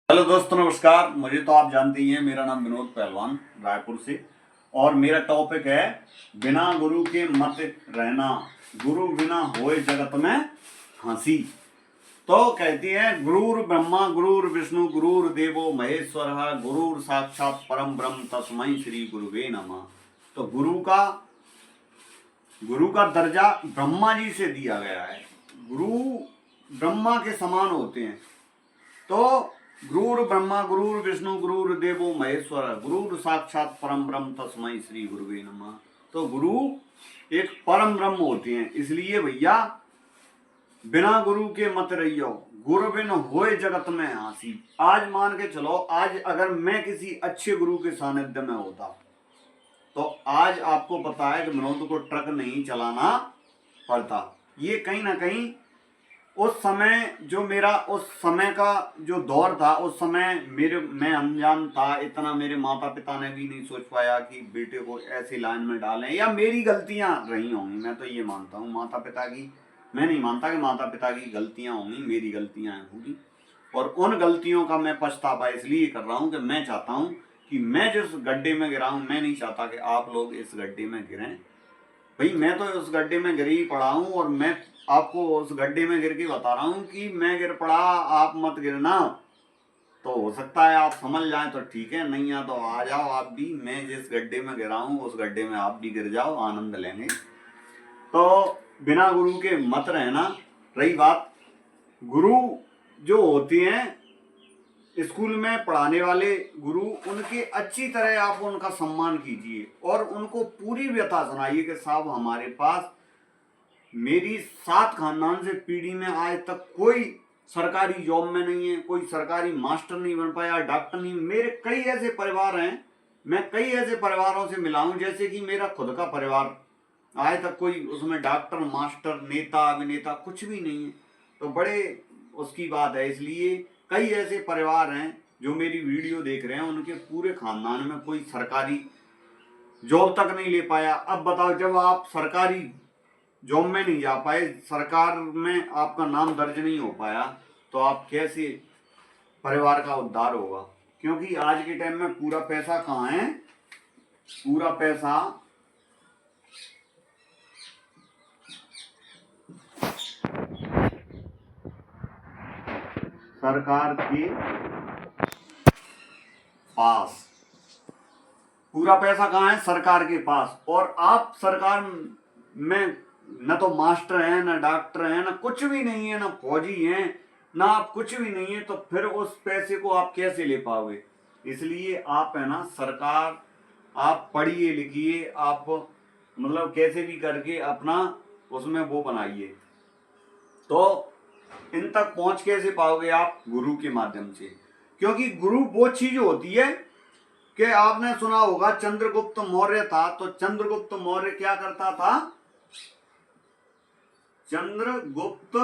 Hello दोस्तों, नमस्कार। मुझे तो आप जानते ही हैं, मेरा नाम विनोद पहलवान रायपुर से। और मेरा टॉपिक है बिना गुरु के मत रहना, गुरु बिना होए जगत में हंसी। तो कहती है, गुरुर ब्रह्मा गुरुर विष्णु गुरुर देवो महेश्वर, गुरुर साक्षात परम ब्रह्म तस्मै श्री गुरुवे नमः। तो गुरु का दर्जा ब्रह्मा जी से दिया गया है। गुरु ब्रह्मा के समान होते हैं। तो गुरुर ब्रह्मा गुरुर विष्णु गुरुर देवो महेश्वर, गुरुर साक्षात परम ब्रह्म तस्मै श्री गुरुवे नमः। तो गुरु एक परम ब्रह्म होते हैं। इसलिए भैया, बिना गुरु के मत रहियो, गुरु बिन होए जगत में हंसी। आज मान के चलो, आज अगर मैं किसी अच्छे गुरु के सानिध्य में होता तो आज आपको पता है कि विनोद को ट्रक नहीं चलाना पड़ता। ये कहीं ना कहीं उस समय जो मेरा उस समय का जो दौर था, उस समय मैं अनजान था। इतना मेरे माता पिता ने भी नहीं सोच पाया कि बेटे को ऐसी लाइन में डालें, या मेरी गलतियां रही होंगी। मैं तो ये मानता हूँ माता पिता की, मैं नहीं मानता कि माता पिता की गलतियां होंगी, मेरी गलतियां होंगी। और उन गलतियों का मैं पछतावा इसलिए कर रहा हूँ कि मैं चाहता हूँ कि मैं जिस गड्ढे में गिरा हूँ, मैं नहीं चाहता कि आप लोग इस गड्ढे में गिरें। भाई, मैं तो उस गड्ढे में गिर ही पड़ा हूँ, और मैं आपको उस गड्ढे में गिर के बता रहा हूँ कि मैं गिर पड़ा, आप मत गिरना। तो हो सकता है आप समझ जाएं तो ठीक है, नहीं आ तो आ जाओ आप भी। मैं जिस गड्ढे में गिरा हूँ उस गड्ढे में आप भी गिर जाओ, आनंद लेंगे। तो बिना गुरु के मत रहना। रही बात, गुरु जो होते हैं स्कूल में पढ़ाने वाले गुरु, उनके अच्छी तरह आप उनका सम्मान कीजिए और उनको पूरी व्यथा सुनाइए कि साहब, हमारे पास मेरी 7 खानदान से पीढ़ी में आज तक कोई सरकारी जॉब में नहीं है, कोई सरकारी मास्टर नहीं बन पाया, डॉक्टर नहीं। मेरे कई ऐसे परिवार हैं, मैं कई ऐसे परिवारों से मिला हूं, जैसे कि मेरा खुद का परिवार, आज तक कोई उसमें डॉक्टर, मास्टर, नेता, अभिनेता कुछ भी नहीं है। तो बड़े उसकी बात है। इसलिए कई ऐसे परिवार हैं जो मेरी वीडियो देख रहे हैं, उनके पूरे खानदान में कोई सरकारी जॉब तक नहीं ले पाया। अब बताओ, जब आप सरकारी जॉब में नहीं जा पाए, सरकार में आपका नाम दर्ज नहीं हो पाया, तो आप कैसे परिवार का उद्धार होगा? क्योंकि आज के टाइम में पूरा पैसा कहाँ है? पूरा पैसा सरकार के पास। पूरा पैसा कहाँ है? सरकार के पास। और आप सरकार में न तो मास्टर हैं, न डॉक्टर हैं, न कुछ भी नहीं है, न फौजी हैं, ना आप कुछ भी नहीं है, तो फिर उस पैसे को आप कैसे ले पाओगे? इसलिए आप है ना, सरकार, आप पढ़िए लिखिए, आप मतलब कैसे भी करके अपना उसमें वो बनाइए। तो इन तक पहुंच कैसे पाओगे आप? गुरु के माध्यम से। क्योंकि गुरु वो चीज होती है कि आपने सुना होगा, चंद्रगुप्त मौर्य था। तो चंद्रगुप्त मौर्य क्या करता था? चंद्रगुप्त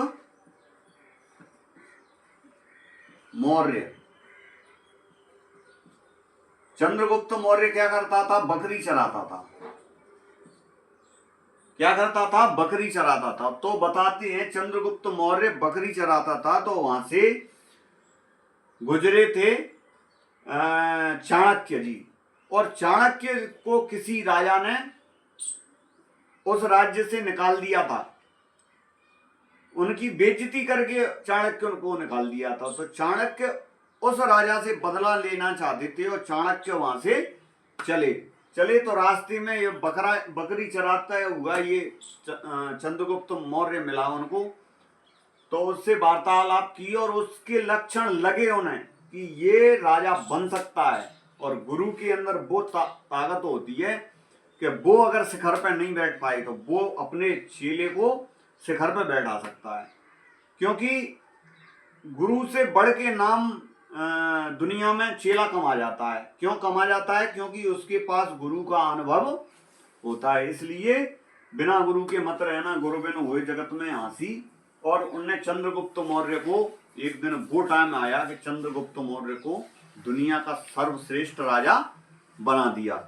मौर्य चंद्रगुप्त मौर्य क्या करता था? बकरी चराता था। क्या करता था? बकरी चराता था। तो बताते हैं, चंद्रगुप्त मौर्य बकरी चराता था, तो वहां से गुजरे थे चाणक्य जी। और चाणक्य को किसी राजा ने उस राज्य से निकाल दिया था, उनकी बेइज्जती करके चाणक्य को निकाल दिया था। तो चाणक्य उस राजा से बदला लेना चाहते थे, और चाणक्य वहां से चले तो रास्ते में ये बकरी चराता हुआ ये चंद्रगुप्त मौर्य मिला उनको। तो उससे वार्तालाप की, और उसके लक्षण लगे उन्हें कि ये राजा बन सकता है। और गुरु के अंदर वो ताकत होती है कि वो अगर शिखर पर नहीं बैठ पाए तो वो अपने चेले को शिखर पर बैठा सकता है। क्योंकि गुरु से बढ़ के नाम दुनिया में चेला कमा जाता है। क्यों कमा जाता है? क्योंकि उसके पास गुरु का अनुभव होता है। इसलिए बिना गुरु के मत रहना, गुरु बिन होए जगत में हंसी। और उनने चंद्रगुप्त मौर्य को, एक दिन वो टाइम आया कि चंद्रगुप्त मौर्य को दुनिया का सर्वश्रेष्ठ राजा बना दिया।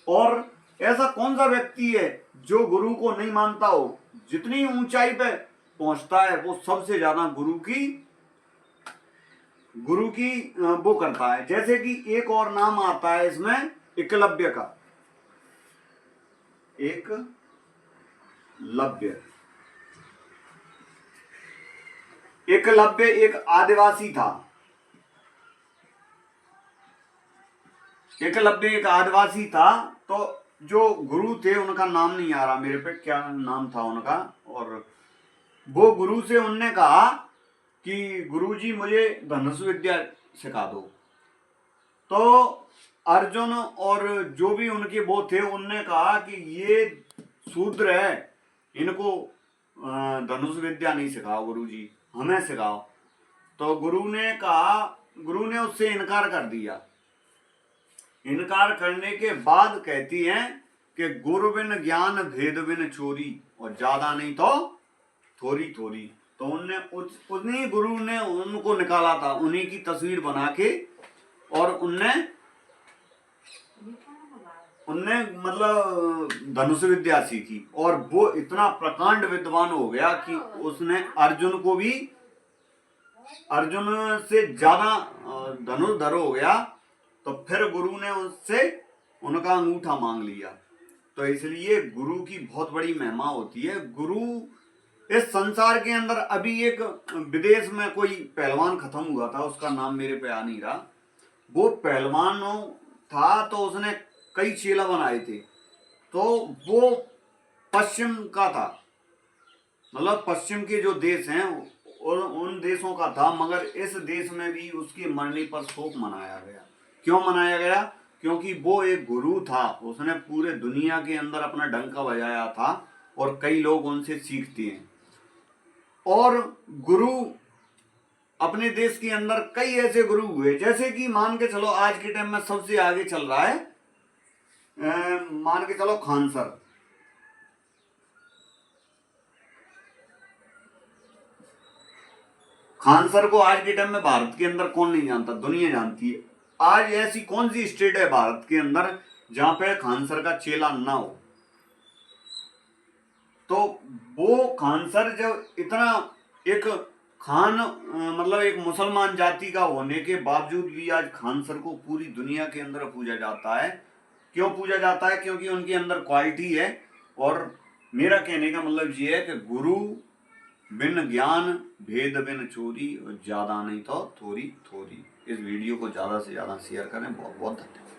और ऐसा कौन सा व्यक्ति है जो गुरु को नहीं मानता हो? जितनी ऊंचाई पे पहुंचता है वो सबसे ज्यादा गुरु की गुरु की वो करता है। जैसे कि एक और नाम आता है इसमें एकलव्य का। एकलव्य एक आदिवासी था। एकलव्य एक आदिवासी था। तो जो गुरु थे उनका नाम नहीं आ रहा मेरे पे, क्या नाम था उनका, और वो गुरु से उनने कहा कि गुरुजी मुझे धनुष विद्या सिखा दो। तो अर्जुन और जो भी उनके वो थे उनने कहा कि ये शूद्र है, इनको धनुष विद्या नहीं सिखाओ गुरुजी, हमें सिखाओ। तो गुरु ने उससे इनकार कर दिया। इनकार करने के बाद कहती हैं कि गुरु बिन ज्ञान भेद बिन चोरी, और ज्यादा नहीं तो थोड़ी थोड़ी। तो उन्हीं गुरु ने उनको निकाला था, उन्हीं की तस्वीर बना के, और उनने मतलब धनुष विद्या सीखी। और वो इतना प्रकांड विद्वान हो गया कि उसने अर्जुन से ज्यादा धनुर्धर हो गया। तो फिर गुरु ने उससे उनका अंगूठा मांग लिया। तो इसलिए गुरु की बहुत बड़ी महिमा होती है। गुरु इस संसार के अंदर, अभी एक विदेश में कोई पहलवान खत्म हुआ था, उसका नाम मेरे पे आ नहीं रहा। वो पहलवान था तो उसने कई चेला बनाए थे। तो वो पश्चिम का था, मतलब पश्चिम के जो देश हैं उन देशों का था, मगर इस देश में भी उसके मरने पर शोक मनाया गया। क्यों मनाया गया? क्योंकि वो एक गुरु था, उसने पूरे दुनिया के अंदर अपना डंका बजाया था, और कई लोग उनसे सीखते हैं। और गुरु अपने देश के अंदर कई ऐसे गुरु हुए, जैसे कि मान के चलो आज के टाइम में सबसे आगे चल रहा है, मान के चलो खान सर। खान सर को आज के टाइम में भारत के अंदर कौन नहीं जानता, दुनिया जानती है। आज ऐसी कौन सी स्टेट है भारत के अंदर जहां पे खान सर का चेला ना हो? तो वो खान सर जब इतना एक खान मतलब एक मुसलमान जाति का होने के बावजूद भी आज खान सर को पूरी दुनिया के अंदर पूजा जाता है। क्यों पूजा जाता है? क्योंकि उनके अंदर क्वालिटी है। और मेरा कहने का मतलब ये है कि गुरु बिन ज्ञान भेद बिन चोरी, और ज्यादा नहीं तो थोड़ी थोड़ी। इस वीडियो को ज्यादा से ज्यादा शेयर करें। बहुत बहुत धन्यवाद।